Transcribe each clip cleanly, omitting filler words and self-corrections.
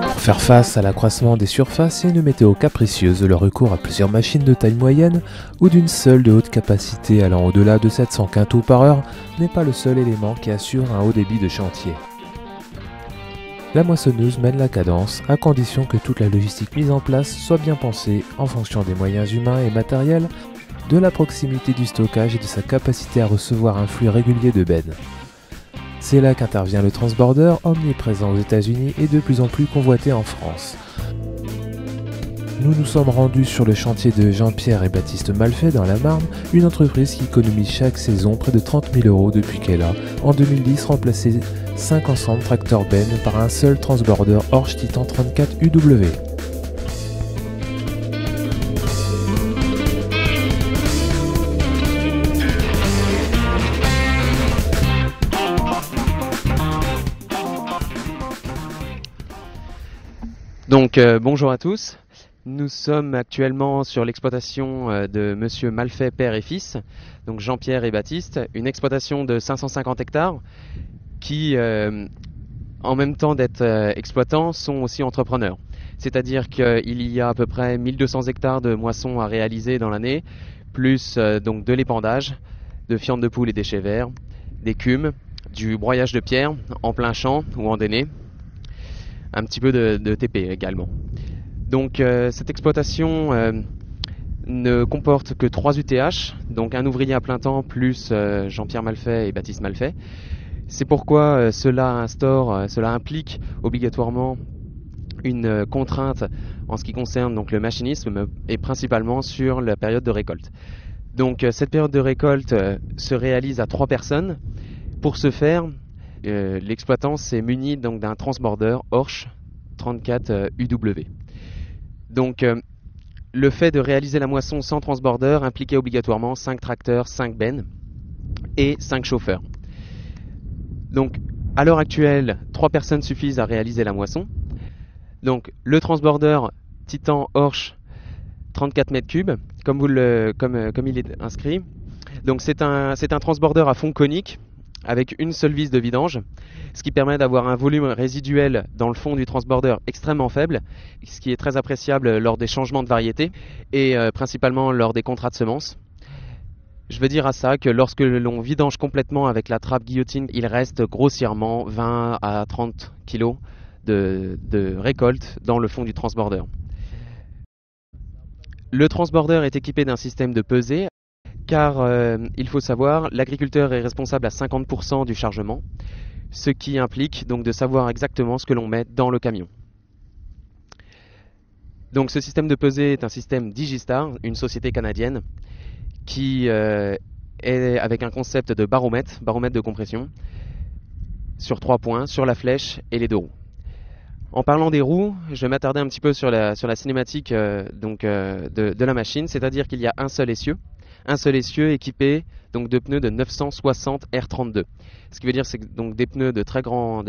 Pour faire face à l'accroissement des surfaces et une météo capricieuse, le recours à plusieurs machines de taille moyenne ou d'une seule de haute capacité allant au-delà de 700 quintaux par heure n'est pas le seul élément qui assure un haut débit de chantier. La moissonneuse mène la cadence à condition que toute la logistique mise en place soit bien pensée en fonction des moyens humains et matériels, de la proximité du stockage et de sa capacité à recevoir un flux régulier de bennes. C'est là qu'intervient le transborder, omniprésent aux États-Unis et de plus en plus convoité en France. Nous nous sommes rendus sur le chantier de Jean-Pierre et Baptiste Malfait dans la Marne, une entreprise qui économise chaque saison près de 30 000 € depuis qu'elle a, en 2010, remplacé 5 ensembles tracteurs bennes par un seul transborder Horsch Titan 34 UW. Donc bonjour à tous, nous sommes actuellement sur l'exploitation de monsieur Malfait père et fils, donc Jean-Pierre et Baptiste, une exploitation de 550 hectares qui en même temps d'être exploitants sont aussi entrepreneurs. C'est-à-dire qu'il y a à peu près 1200 hectares de moissons à réaliser dans l'année, plus donc de l'épandage, de fientes de poules et déchets verts, d'écume, du broyage de pierre en plein champ ou en déné, un petit peu de TP également. Donc cette exploitation ne comporte que 3 UTH, donc un ouvrier à plein temps plus Jean-Pierre Malfait et Baptiste Malfait. C'est pourquoi cela implique obligatoirement une contrainte en ce qui concerne donc le machinisme et principalement sur la période de récolte. Donc cette période de récolte se réalise à 3 personnes. Pour ce faire, l'exploitant s'est muni donc d'un transborder Horsch 34 UW. Donc le fait de réaliser la moisson sans transborder impliquait obligatoirement 5 tracteurs, 5 bennes et 5 chauffeurs. Donc à l'heure actuelle, 3 personnes suffisent à réaliser la moisson. Donc le transborder Titan Horsch 34 m3 comme il est inscrit. Donc c'est un transborder à fond conique avec une seule vis de vidange, ce qui permet d'avoir un volume résiduel dans le fond du transborder extrêmement faible, ce qui est très appréciable lors des changements de variété et principalement lors des contrats de semences. Je veux dire à ça que lorsque l'on vidange complètement avec la trappe guillotine, il reste grossièrement 20 à 30 kg de récolte dans le fond du transborder. Le transborder est équipé d'un système de pesée, car il faut savoir, l'agriculteur est responsable à 50% du chargement, ce qui implique donc de savoir exactement ce que l'on met dans le camion. Donc ce système de pesée est un système Digistar, une société canadienne, qui est avec un concept de baromètre de compression, sur 3 points, sur la flèche et les 2 roues. En parlant des roues, je vais m'attarder un petit peu sur la cinématique de la machine, c'est-à-dire qu'il y a un seul essieu équipé donc de pneus de 960 R32. Ce qui veut dire c'est donc des pneus de très grand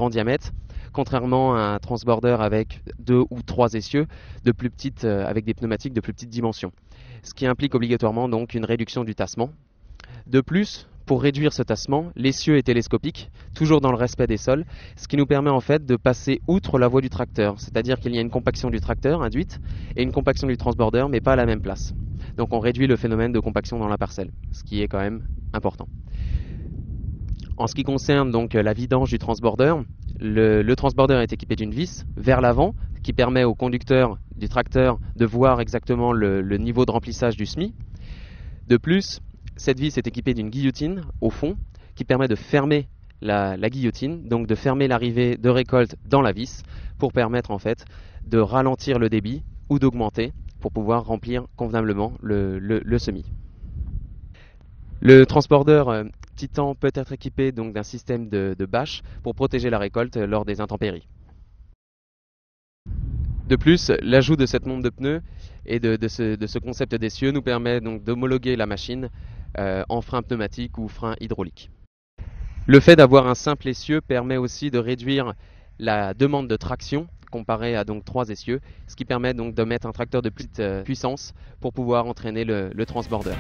diamètre, contrairement à un transborder avec 2 ou 3 essieux avec des pneumatiques de plus petite dimension. Ce qui implique obligatoirement donc une réduction du tassement. De plus, pour réduire ce tassement, l'essieu est télescopique, toujours dans le respect des sols, ce qui nous permet en fait de passer outre la voie du tracteur, c'est-à-dire qu'il y a une compaction du tracteur induite et une compaction du transborder, mais pas à la même place. Donc on réduit le phénomène de compaction dans la parcelle, ce qui est quand même important. En ce qui concerne donc la vidange du transborder, le transborder est équipé d'une vis vers l'avant qui permet au conducteur du tracteur de voir exactement le niveau de remplissage du semis. De plus, cette vis est équipée d'une guillotine au fond qui permet de fermer la guillotine, donc de fermer l'arrivée de récolte dans la vis pour permettre en fait de ralentir le débit ou d'augmenter pour pouvoir remplir convenablement le semis. Le transporteur Titan peut être équipé donc d'un système de bâche pour protéger la récolte lors des intempéries. De plus, l'ajout de cette montre de pneus et de ce concept d'essieu nous permet donc d'homologuer la machine en frein pneumatique ou frein hydraulique. Le fait d'avoir un simple essieu permet aussi de réduire la demande de traction comparé à donc 3 essieux, ce qui permet donc de mettre un tracteur de petite puissance pour pouvoir entraîner le transborder.